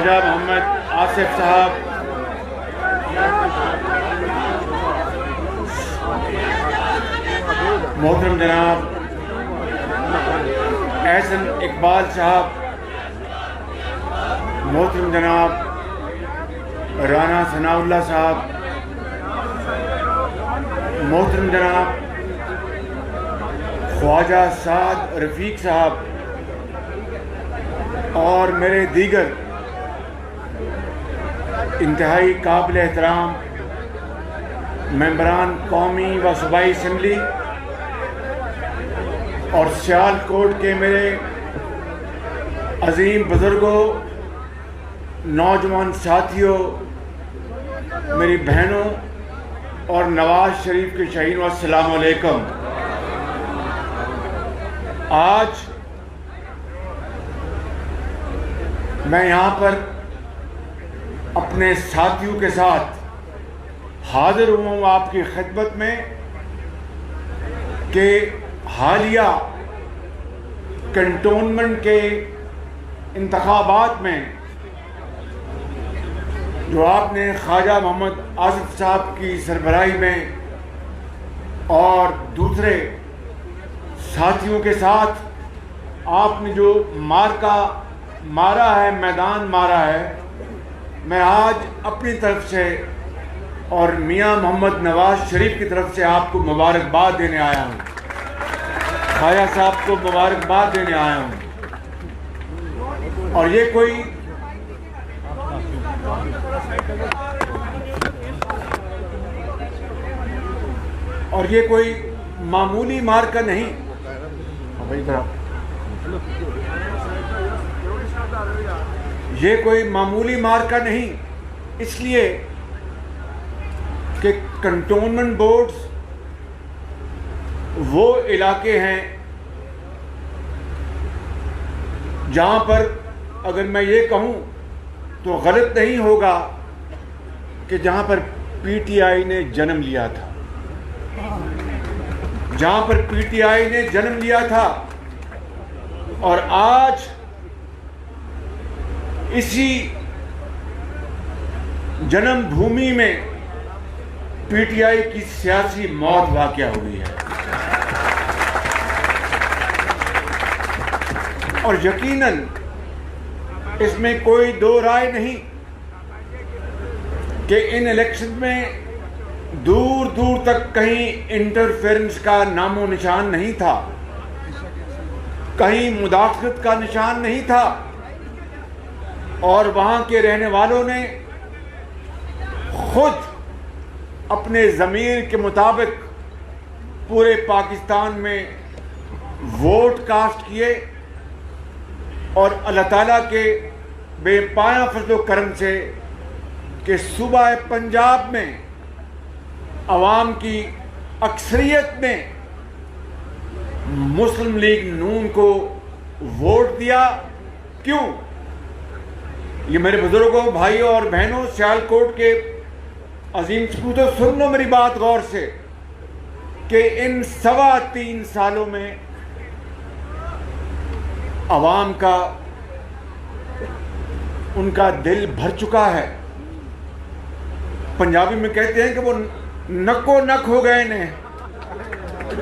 خواجہ محمد آصف صاحب، محترم جناب احسن اقبال صاحب، محترم جناب رانا ثناء اللہ صاحب، محترم جناب خواجہ سعد رفیق صاحب اور میرے دیگر انتہائی قابل احترام ممبران قومی و صوبائی اسمبلی اور سیال کوٹ کے میرے عظیم بزرگوں، نوجوان ساتھیوں، میری بہنوں اور نواز شریف کے شہیدوں، السلام علیکم۔ آج میں یہاں پر اپنے ساتھیوں کے ساتھ حاضر ہوں آپ کی خدمت میں کہ حالیہ کنٹونمنٹ کے انتخابات میں جو آپ نے خواجہ محمد آصف صاحب کی سربراہی میں اور دوسرے ساتھیوں کے ساتھ آپ نے جو مارکا مارا ہے، میدان مارا ہے، میں آج اپنی طرف سے اور میاں محمد نواز شریف کی طرف سے آپ کو مبارکباد دینے آیا ہوں، خواجہ صاحب کو مبارکباد دینے آیا ہوں۔ اور یہ کوئی معمولی مارکا نہیں، یہ کوئی معمولی مارکا نہیں، اس لیے کہ کنٹونمنٹ بورڈز وہ علاقے ہیں جہاں پر اگر میں یہ کہوں تو غلط نہیں ہوگا کہ جہاں پر پی ٹی آئی نے جنم لیا تھا، جہاں پر پی ٹی آئی نے جنم لیا تھا، اور آج اسی جنم بھومی میں پی ٹی آئی کی سیاسی موت واقع ہوئی ہے۔ اور یقیناً اس میں کوئی دو رائے نہیں کہ ان الیکشن میں دور دور تک کہیں انٹرفیرنس کا نام و نشان نہیں تھا، کہیں مداخلت کا نشان نہیں تھا، اور وہاں کے رہنے والوں نے خود اپنے ضمیر کے مطابق پورے پاکستان میں ووٹ کاسٹ کیے، اور اللہ تعالیٰ کے بے پایہ فضل و کرم سے کہ صوبہ پنجاب میں عوام کی اکثریت نے مسلم لیگ نون کو ووٹ دیا۔ کیوں؟ یہ میرے بزرگوں، بھائیوں اور بہنوں، سیال کوٹ کے عظیم سپوتوں، سن لو میری بات غور سے کہ ان 3.25 سالوں میں عوام کا ان کا دل بھر چکا ہے۔ پنجابی میں کہتے ہیں کہ وہ نکو نک ہو گئے نے،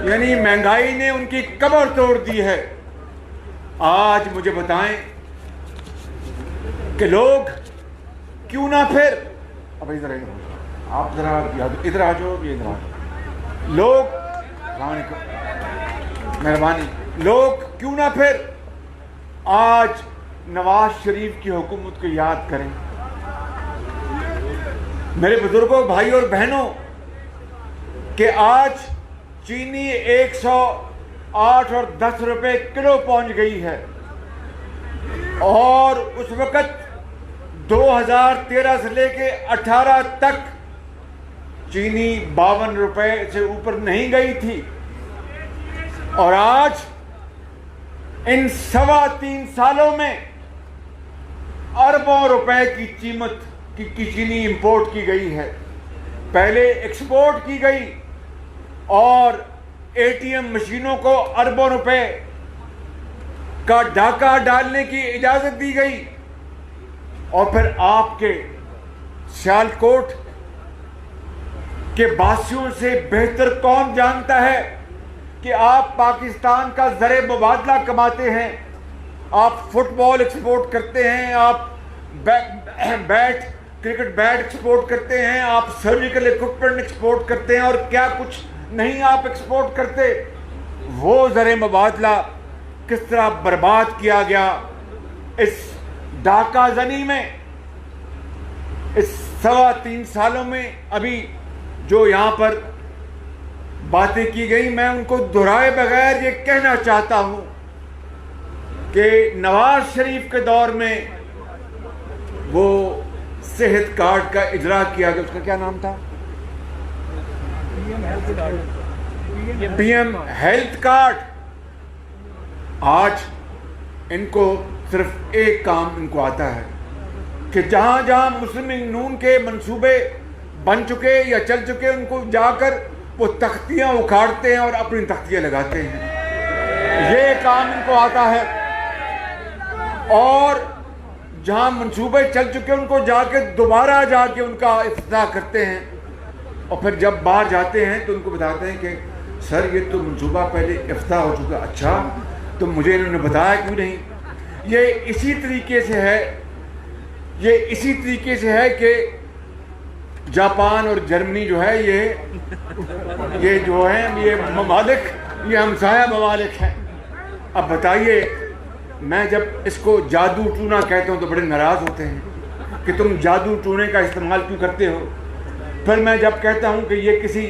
یعنی مہنگائی نے ان کی کمر توڑ دی ہے۔ آج مجھے بتائیں کہ لوگ کیوں نہ پھر اب ادھر آپ ذرا ادھر آ جاؤ، یہ ادھر آ جاؤ لوگ، السلام علیکم، مہربانی، لوگ کیوں نہ پھر آج نواز شریف کی حکومت کو یاد کریں۔ میرے بزرگوں، بھائی اور بہنوں، کہ آج چینی 108 اور 10 روپے کلو پہنچ گئی ہے، اور اس وقت 2013 سے لے کے 18 تک چینی 52 روپے سے اوپر نہیں گئی تھی، اور آج ان 3.25 سالوں میں اربوں روپے کی قیمت کی چینی امپورٹ کی گئی ہے، پہلے ایکسپورٹ کی گئی، اور اے ٹی ایم مشینوں کو اربوں روپے کا ڈاکہ ڈالنے کی اجازت دی گئی، اور پھر آپ کے سیالکوٹ کے باسیوں سے بہتر کون جانتا ہے کہ آپ پاکستان کا زر مبادلہ کماتے ہیں، آپ فٹ بال ایکسپورٹ کرتے ہیں، آپ کرکٹ بیٹ ایکسپورٹ کرتے ہیں، آپ سرجیکل ایکوپمنٹ ایکسپورٹ کرتے ہیں، اور کیا کچھ نہیں آپ ایکسپورٹ کرتے۔ وہ زر مبادلہ کس طرح برباد کیا گیا اس ڈاکہ زنی میں، اس 3.25 سالوں میں۔ ابھی جو یہاں پر باتیں کی گئی، میں ان کو دہرائے بغیر یہ کہنا چاہتا ہوں کہ نواز شریف کے دور میں وہ صحت کارڈ کا اجرا کیا گیا، اس کا کیا نام تھا؟ P M health card. آج ان کو صرف ایک کام ان کو آتا ہے کہ جہاں جہاں مسلم لیگ نون کے منصوبے بن چکے یا چل چکے، ان کو جا کر وہ تختیاں اکھاڑتے ہیں اور اپنی تختیاں لگاتے ہیں۔ یہ کام ان کو آتا ہے، اور جہاں منصوبے چل چکے ان کو جا کے دوبارہ جا کے ان کا افتتاح کرتے ہیں، اور پھر جب باہر جاتے ہیں تو ان کو بتاتے ہیں کہ سر یہ تو منصوبہ پہلے افتتاح ہو چکا۔ اچھا، تو مجھے انہوں نے بتایا کیوں نہیں؟ یہ اسی طریقے سے ہے کہ جاپان اور جرمنی جو ہے یہ جو ہیں یہ ممالک، یہ ہمسایہ ممالک ہیں۔ اب بتائیے، میں جب اس کو جادو ٹونا کہتا ہوں تو بڑے ناراض ہوتے ہیں کہ تم جادو ٹونے کا استعمال کیوں کرتے ہو۔ پھر میں جب کہتا ہوں کہ یہ کسی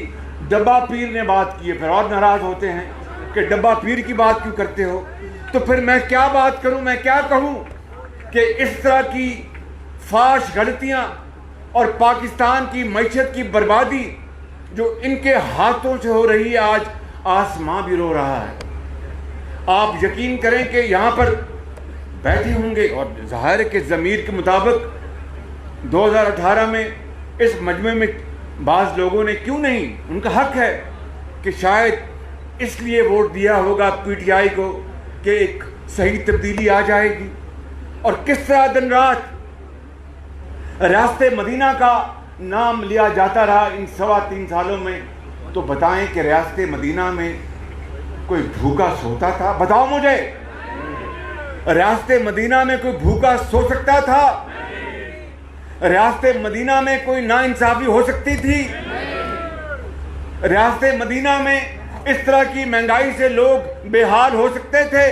ڈبہ پیر نے بات کی ہے، پھر اور ناراض ہوتے ہیں کہ ڈبہ پیر کی بات کیوں کرتے ہو۔ تو پھر میں کیا بات کروں، میں کیا کہوں کہ اس طرح کی فاش غلطیاں اور پاکستان کی معیشت کی بربادی جو ان کے ہاتھوں سے ہو رہی ہے، آج آسمان بھی رو رہا ہے۔ آپ یقین کریں کہ یہاں پر بیٹھے ہوں گے، اور ظاہر ہے کہ ضمیر کے مطابق 2018 میں اس مجمع میں بعض لوگوں نے کیوں نہیں، ان کا حق ہے کہ شاید اس لیے ووٹ دیا ہوگا پی ٹی آئی کو کہ ایک صحیح تبدیلی آ جائے گی۔ اور کس طرح دن رات ریاست مدینہ کا نام لیا جاتا رہا ان 3.25 سالوں میں۔ تو بتائیں کہ ریاست مدینہ میں کوئی بھوکا سوتا تھا؟ بتاؤ مجھے، ریاست مدینہ میں کوئی بھوکا سو سکتا تھا؟ ریاست مدینہ میں کوئی ناانصافی ہو سکتی تھی؟ ریاست مدینہ میں اس طرح کی مہنگائی سے لوگ بے حال ہو سکتے تھے؟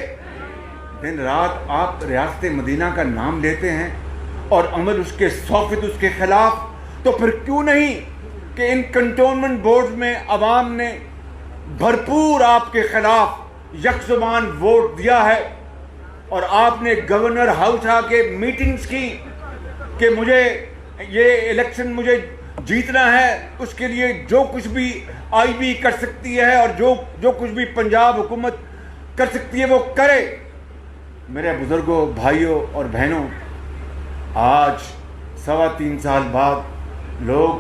دن رات آپ ریاست مدینہ کا نام لیتے ہیں اور عمل اس کے 100% اس کے خلاف۔ تو پھر کیوں نہیں کہ ان کنٹونمنٹ بورڈ میں عوام نے بھرپور آپ کے خلاف یک زبان ووٹ دیا ہے، اور آپ نے گورنر ہاؤس آ کے میٹنگز کی کہ مجھے یہ الیکشن مجھے جیتنا ہے، اس کے لیے جو کچھ بھی آئی بی کر سکتی ہے اور جو کچھ بھی پنجاب حکومت کر سکتی ہے وہ کرے۔ میرے بزرگوں، بھائیوں اور بہنوں، آج 3.25 سال بعد لوگ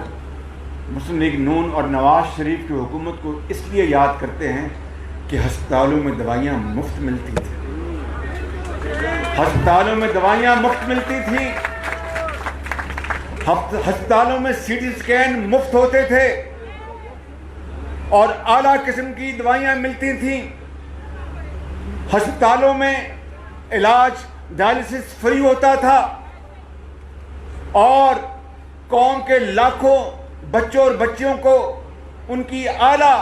مسلم لیگ نون اور نواز شریف کی حکومت کو اس لیے یاد کرتے ہیں کہ ہسپتالوں میں دوائیاں مفت ملتی تھیں، ہسپتالوں میں دوائیاں مفت ملتی تھیں، ہسپتالوں میں سی ٹی اسکین مفت ہوتے تھے اور اعلیٰ قسم کی دوائیاں ملتی تھیں، ہسپتالوں میں علاج ڈائلسس فری ہوتا تھا، اور قوم کے لاکھوں بچوں اور بچیوں کو ان کی اعلیٰ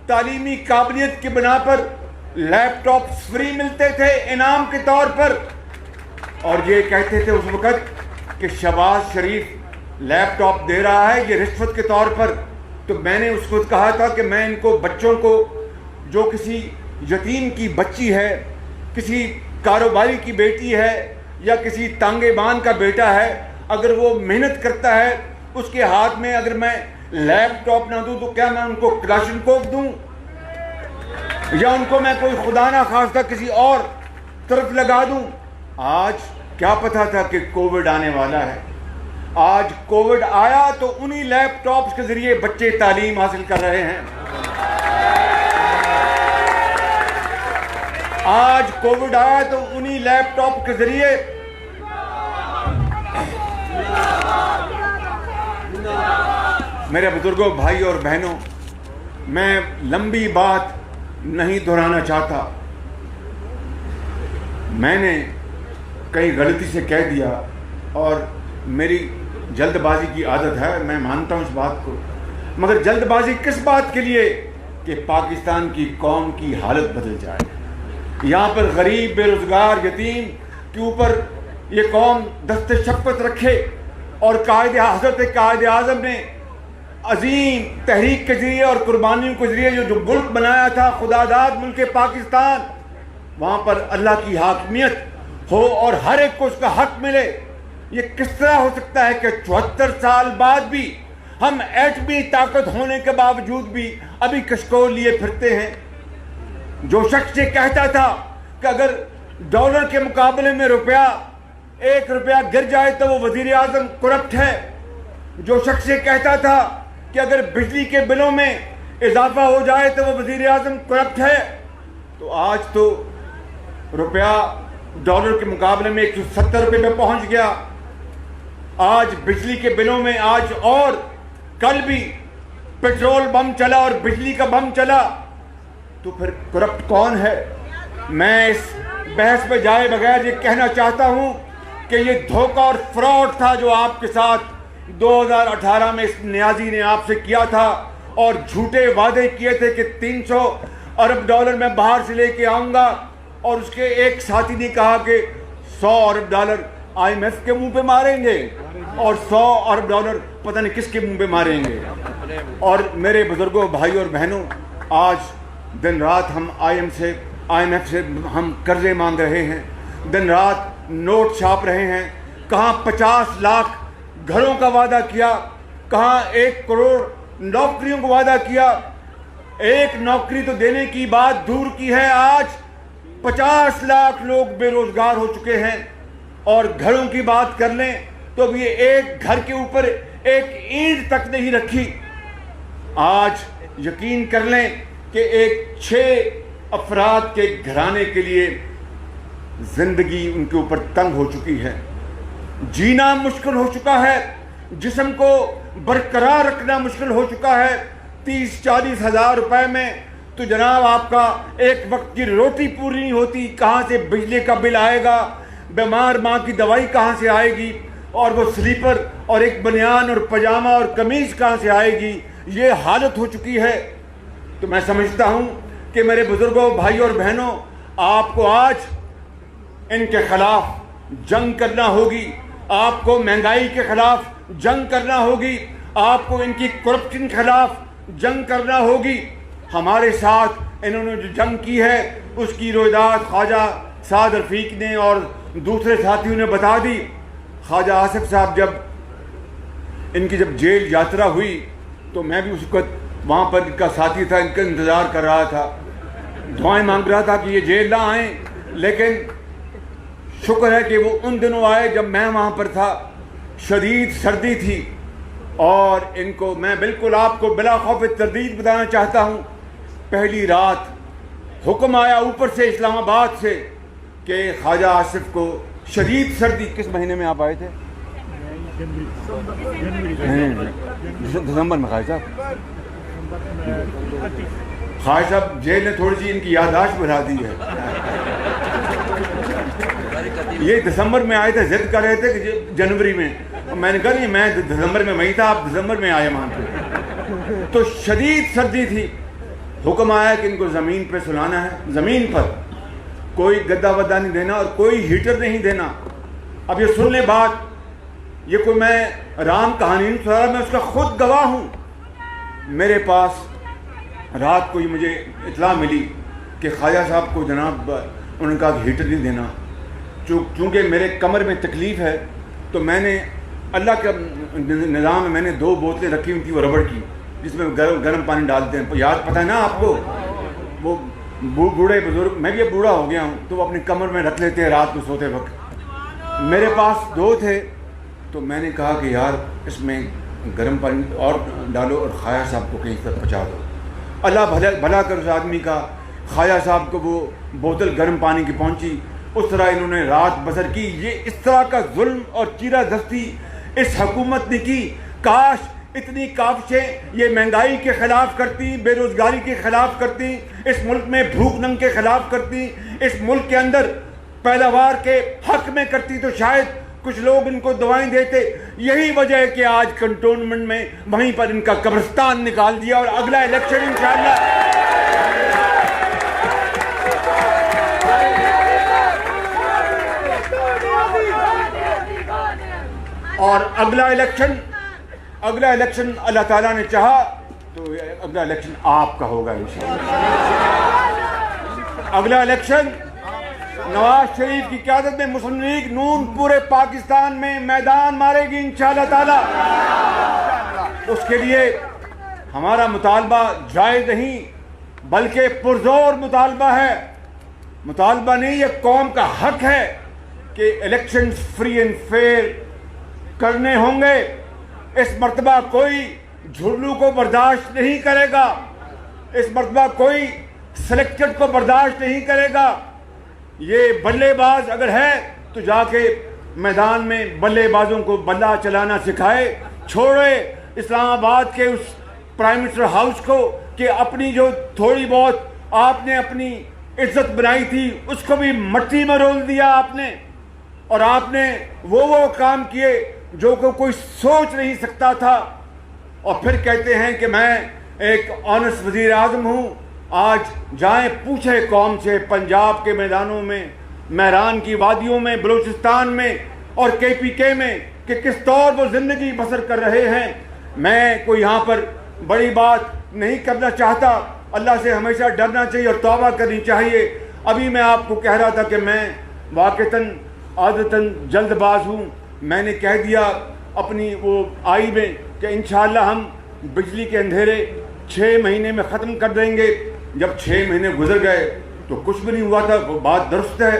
تعلیمی قابلیت کی بنا پر لیپ ٹاپس فری ملتے تھے انعام کے طور پر۔ اور یہ کہتے تھے اس وقت کہ شہباز شریف لیپ ٹاپ دے رہا ہے یہ رشوت کے طور پر۔ تو میں نے اس وقت کہا تھا کہ میں ان کو بچوں کو، جو کسی یتیم کی بچی ہے، کسی کاروباری کی بیٹی ہے یا کسی تانگے بان کا بیٹا ہے، اگر وہ محنت کرتا ہے اس کے ہاتھ میں اگر میں لیپ ٹاپ نہ دوں تو کیا میں ان کو کلاشن کوف دوں، یا ان کو میں کوئی خدا نہ خواستہ کسی اور طرف لگا دوں؟ آج کیا پتا تھا کہ کووڈ آنے والا ہے؟ آج کووڈ آیا تو انہی لیپ ٹاپس کے ذریعے بچے تعلیم حاصل کر رہے ہیں۔ آج کووڈ آیا تو انہی لیپ ٹاپ کے ذریعے میرے بزرگوں، بھائی اور بہنوں، میں لمبی بات نہیں دہرانا چاہتا. میں نے کئی غلطی سے کہہ دیا اور میری جلد بازی کی عادت ہے، میں مانتا ہوں اس بات کو، مگر جلد بازی کس بات کے لیے؟ کہ پاکستان کی قوم کی حالت بدل جائے. یہاں پر غریب، بے روزگار، یتیم کے اوپر یہ قوم دست شفقت رکھے. اور حضرت قائد اعظم نے عظیم تحریک کے ذریعے اور قربانیوں کے ذریعے جو ملک بنایا تھا، خدا داد ملک پاکستان، وہاں پر اللہ کی حاکمیت ہو اور ہر ایک کو اس کا حق ملے. یہ کس طرح ہو سکتا ہے کہ 74 سال بعد بھی ہم ایٹمی طاقت ہونے کے باوجود بھی ابھی کشکول لیے پھرتے ہیں؟ جو شخص یہ کہتا تھا کہ اگر ڈالر کے مقابلے میں ایک روپیہ گر جائے تو وہ وزیر اعظم کرپٹ ہے، جو شخص یہ کہتا تھا کہ اگر بجلی کے بلوں میں اضافہ ہو جائے تو وہ وزیر اعظم کرپٹ ہے، تو آج تو روپیہ ڈالر کے مقابلے میں 170 روپے پہ پہنچ گیا. آج بجلی کے بلوں میں اور کل بھی پیٹرول بم چلا اور بجلی کا بم چلا، تو پھر کرپٹ کون ہے؟ میں اس بحث پہ جائے بغیر یہ کہنا چاہتا ہوں کہ یہ دھوکہ اور فراڈ تھا جو آپ کے ساتھ 2018 میں اس نیازی نے آپ سے کیا تھا، اور جھوٹے وعدے کیے تھے کہ 300 ارب ڈالر میں باہر سے لے کے آؤں گا، اور اس کے ایک ساتھی نے کہا کہ 100 ارب ڈالر IMF کے منہ پہ ماریں گے اور 100 ارب ڈالر پتہ نہیں کس کے منہ پہ ماریں گے. اور میرے بزرگوں، بھائی اور بہنوں، آج دن رات ہم IMF سے ہم قرضے مانگ رہے ہیں، دن رات نوٹ چھاپ رہے ہیں. کہاں 50 لاکھ گھروں کا وعدہ کیا، کہاں 1 کروڑ نوکریوں کا وعدہ کیا. ایک نوکری تو دینے کی بات دور کی ہے، آج 50 لاکھ لوگ بے روزگار ہو چکے ہیں. اور گھروں کی بات کر لیں تو اب یہ ایک گھر کے اوپر ایک اینٹ تک نہیں رکھی. آج یقین کر لیں کہ ایک 6 افراد کے گھرانے کے لیے زندگی ان کے اوپر تنگ ہو چکی ہے، جینا مشکل ہو چکا ہے، جسم کو برقرار رکھنا مشکل ہو چکا ہے. 30-40 ہزار روپے میں تو جناب آپ کا ایک وقت کی روٹی پوری نہیں ہوتی. کہاں سے بجلی کا بل آئے گا، بیمار ماں کی دوائی کہاں سے آئے گی، اور وہ سلیپر اور ایک بنیان اور پجامہ اور قمیض کہاں سے آئے گی؟ یہ حالت ہو چکی ہے. تو میں سمجھتا ہوں کہ میرے بزرگوں، بھائی اور بہنوں، آپ کو آج ان کے خلاف جنگ کرنا ہوگی. آپ کو مہنگائی کے خلاف جنگ کرنا ہوگی، آپ کو ان کی کرپشن کے خلاف جنگ کرنا ہوگی. ہمارے ساتھ انہوں نے جو جنگ کی ہے اس کی رویداد خواجہ سعد رفیق نے اور دوسرے ساتھیوں نے بتا دی. خواجہ آصف صاحب ان کی جب جیل یاترا ہوئی تو میں بھی اس وقت وہاں پر ان کا ساتھی تھا، ان کا انتظار کر رہا تھا، دعائیں مانگ رہا تھا کہ یہ جیل نہ آئیں. لیکن شکر ہے کہ وہ ان دنوں آئے جب میں وہاں پر تھا. شدید سردی تھی اور ان کو میں بالکل آپ کو بلا خوف تردید بتانا چاہتا ہوں. پہلی رات حکم آیا اوپر سے اسلام آباد سے کہ خواجہ آصف کو شدید سردی. کس مہینے میں آپ آئے تھے؟ دسمبر میں. خواجہ صاحب جیل نے تھوڑی سی ان کی یادداشت بڑھا دی ہے. یہ دسمبر میں آئے تھے، ضد کر رہے تھے کہ جنوری میں. میں نے کہا نہیں، میں دسمبر میں وہیں تھا، آپ دسمبر میں آئے وہاں پہ. تو شدید سردی تھی. حکم آیا کہ ان کو زمین پہ سلانا ہے، زمین پر کوئی گدا ودا نہیں دینا اور کوئی ہیٹر نہیں دینا. اب یہ سن لیں بات، یہ کوئی میں رام کہانی نہیں سنا رہا، میں اس کا خود گواہ ہوں. میرے پاس رات کو یہ مجھے اطلاع ملی کہ خواجہ صاحب کو جناب انہوں نے کہا کہ ہیٹر نہیں دینا. چونکہ میرے کمر میں تکلیف ہے تو میں نے اللہ کے نظام میں نے 2 بوتلیں رکھی ہوئی تھیں وہ ربڑ کی، جس میں گرم پانی ڈالتے ہیں. یاد پتہ ہے نا آپ کو، وہ بوڑھے بزرگ، میں بھی اب بوڑھا ہو گیا ہوں تو وہ اپنی کمر میں رکھ لیتے ہیں رات کو سوتے وقت. میرے پاس 2 تھے تو میں نے کہا کہ یار اس میں گرم پانی اور ڈالو اور خواجہ صاحب کو کہیں تک پہنچا دو. اللہ بھلا کر اس آدمی کا. خواجہ صاحب کو وہ بوتل گرم پانی کی پہنچی. اس طرح انہوں نے رات بسر کی. یہ اس طرح کا ظلم اور چیرہ دستی اس حکومت نے کی. کاش اتنی کاوشیں یہ مہنگائی کے خلاف کرتی, بے روزگاری کے خلاف کرتی, اس ملک میں بھوک ننگ کے خلاف کرتی, اس ملک کے اندر پیداوار کے حق میں کرتی, تو شاید کچھ لوگ ان کو دعائیں دیتے. یہی وجہ ہے کہ آج کنٹونمنٹ میں وہیں پر ان کا قبرستان نکال دیا, اور اگلا الیکشن انشاءاللہ اور اگلا الیکشن اللہ تعالیٰ نے چاہا تو اگلا الیکشن آپ کا ہوگا انشاءاللہ. اگلا الیکشن نواز شریف کی قیادت میں مسلم لیگ نون پورے پاکستان میں میدان مارے گی انشاءاللہ تعالیٰ. اس کے لیے ہمارا مطالبہ جائز نہیں بلکہ پرزور مطالبہ ہے. مطالبہ نہیں, یہ قوم کا حق ہے کہ الیکشن فری اینڈ فیئر کرنے ہوں گے. اس مرتبہ کوئی جھرلو کو برداشت نہیں کرے گا, اس مرتبہ کوئی سلیکٹڈ کو برداشت نہیں کرے گا. یہ بلے باز اگر ہے تو جا کے میدان میں بلے بازوں کو بلہ چلانا سکھائے. چھوڑے اسلام آباد کے اس پرائم منسٹر ہاؤس کو کہ اپنی جو تھوڑی بہت آپ نے اپنی عزت بنائی تھی اس کو بھی مٹی میں رول دیا آپ نے, اور آپ نے وہ کام کیے جو کہ کوئی سوچ نہیں سکتا تھا. اور پھر کہتے ہیں کہ میں ایک آنسٹ وزیر اعظم ہوں. آج جائیں پوچھیں قوم سے پنجاب کے میدانوں میں, میران کی وادیوں میں, بلوچستان میں اور KPK میں کہ کس طور وہ زندگی بسر کر رہے ہیں. میں کوئی یہاں پر بڑی بات نہیں کرنا چاہتا. اللہ سے ہمیشہ ڈرنا چاہیے اور توبہ کرنی چاہیے. ابھی میں آپ کو کہہ رہا تھا کہ میں واقعتاً عادتاً جلد باز ہوں. میں نے کہہ دیا اپنی وہ آئی میں کہ انشاءاللہ ہم بجلی کے اندھیرے 6 مہینے میں ختم کر دیں گے. جب 6 مہینے گزر گئے تو کچھ بھی نہیں ہوا تھا. وہ بات درست ہے.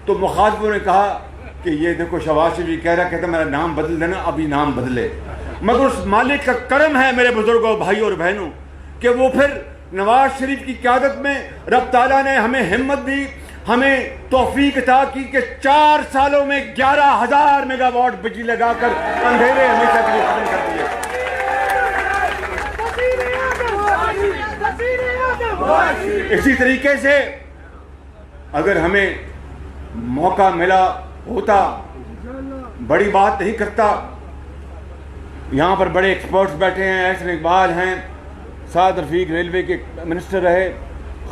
تو مخاطبوں نے کہا کہ یہ دیکھو شہباز شریف کہہ رہا, کہتا میرا نام بدل دینا, ابھی نام بدلے. مگر اس مالک کا کرم ہے میرے بزرگوں, بھائیوں اور بہنوں, کہ وہ پھر نواز شریف کی قیادت میں رب تعالیٰ نے ہمیں ہمت دی, ہمیں توفیق عطا کی کہ 4 سالوں میں 11,000 میگا واٹ بجلی لگا کر اندھیرے ہمیشہ کے لیے ختم کر دیے. اسی طریقے سے اگر ہمیں موقع ملا ہوتا, بڑی بات نہیں کرتا. یہاں پر بڑے ایکسپرٹس بیٹھے ہیں, احسن اقبال ہیں, سعد رفیق ریلوے کے منسٹر رہے,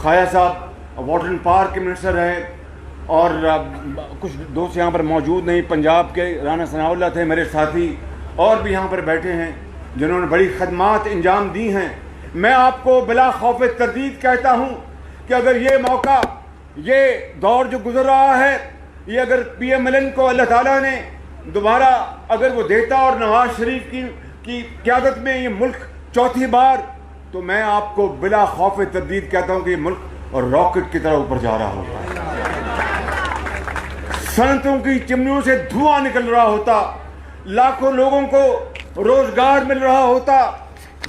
خایا صاحب واٹر اینڈ پارک کے منسٹر رہے, اور کچھ دوست یہاں پر موجود نہیں, پنجاب کے رانا ثناء اللہ تھے میرے ساتھی, اور بھی یہاں پر بیٹھے ہیں جنہوں نے بڑی خدمات انجام دی ہیں. میں آپ کو بلا خوف تردید کہتا ہوں کہ اگر یہ موقع, یہ دور جو گزر رہا ہے, یہ اگر PMLN کو اللہ تعالیٰ نے دوبارہ اگر وہ دیتا اور نواز شریف کی قیادت میں یہ ملک چوتھی بار, تو میں آپ کو بلا خوف تردید کہتا ہوں کہ یہ ملک اور راکٹ کی طرح اوپر جا رہا ہوتا, صنعتوں کی چمنیوں سے دھواں نکل رہا ہوتا, لاکھوں لوگوں کو روزگار مل رہا ہوتا,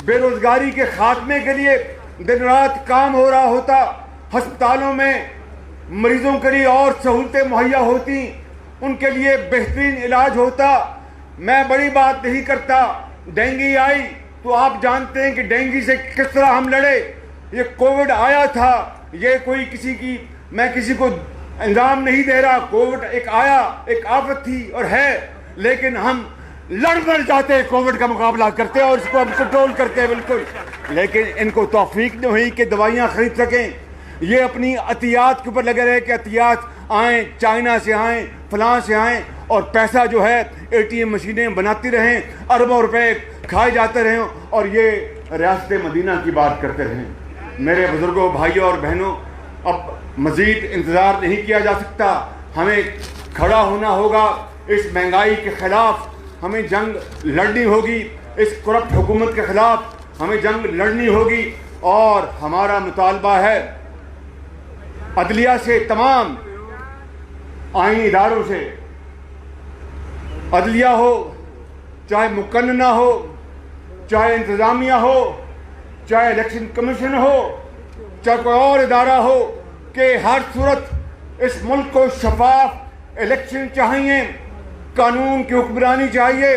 بے روزگاری کے خاتمے کے لیے دن رات کام ہو رہا ہوتا, ہسپتالوں میں مریضوں کے لیے اور سہولتیں مہیا ہوتی, ان کے لیے بہترین علاج ہوتا. میں بڑی بات نہیں کرتا. ڈینگی آئی تو آپ جانتے ہیں کہ ڈینگی سے کس طرح ہم لڑے. یہ کووڈ آیا تھا, یہ کوئی میں کسی کو الزام نہیں دے رہا. کووڈ ایک آیا, ایک آفت تھی اور ہے, لیکن ہم لڑ کر جاتے ہیں, کووڈ کا مقابلہ کرتے ہیں اور اس کو ہم کنٹرول کرتے ہیں بالکل. لیکن ان کو توفیق نہیں ہوئی کہ دوائیاں خرید سکیں. یہ اپنی عطیات کے اوپر لگے رہے کہ عطیات آئیں, چائنا سے آئیں, فلاں سے آئیں, اور پیسہ جو ہے ATM مشینیں بناتی رہیں, اربوں روپے کھائے جاتے رہیں, اور یہ ریاست مدینہ کی بات کرتے رہیں. میرے بزرگوں, بھائیوں اور بہنوں, اب مزید انتظار نہیں کیا جا سکتا. ہمیں کھڑا ہونا ہوگا اس مہنگائی کے خلاف. ہمیں جنگ لڑنی ہوگی اس کرپٹ حکومت کے خلاف, ہمیں جنگ لڑنی ہوگی. اور ہمارا مطالبہ ہے عدلیہ سے, تمام آئینی اداروں سے, عدلیہ ہو, چاہے مقننہ ہو, چاہے انتظامیہ ہو, چاہے الیکشن کمیشن ہو, چاہے کوئی اور ادارہ ہو, کہ ہر صورت اس ملک کو شفاف الیکشن چاہیے, قانون کی حکمرانی چاہیے,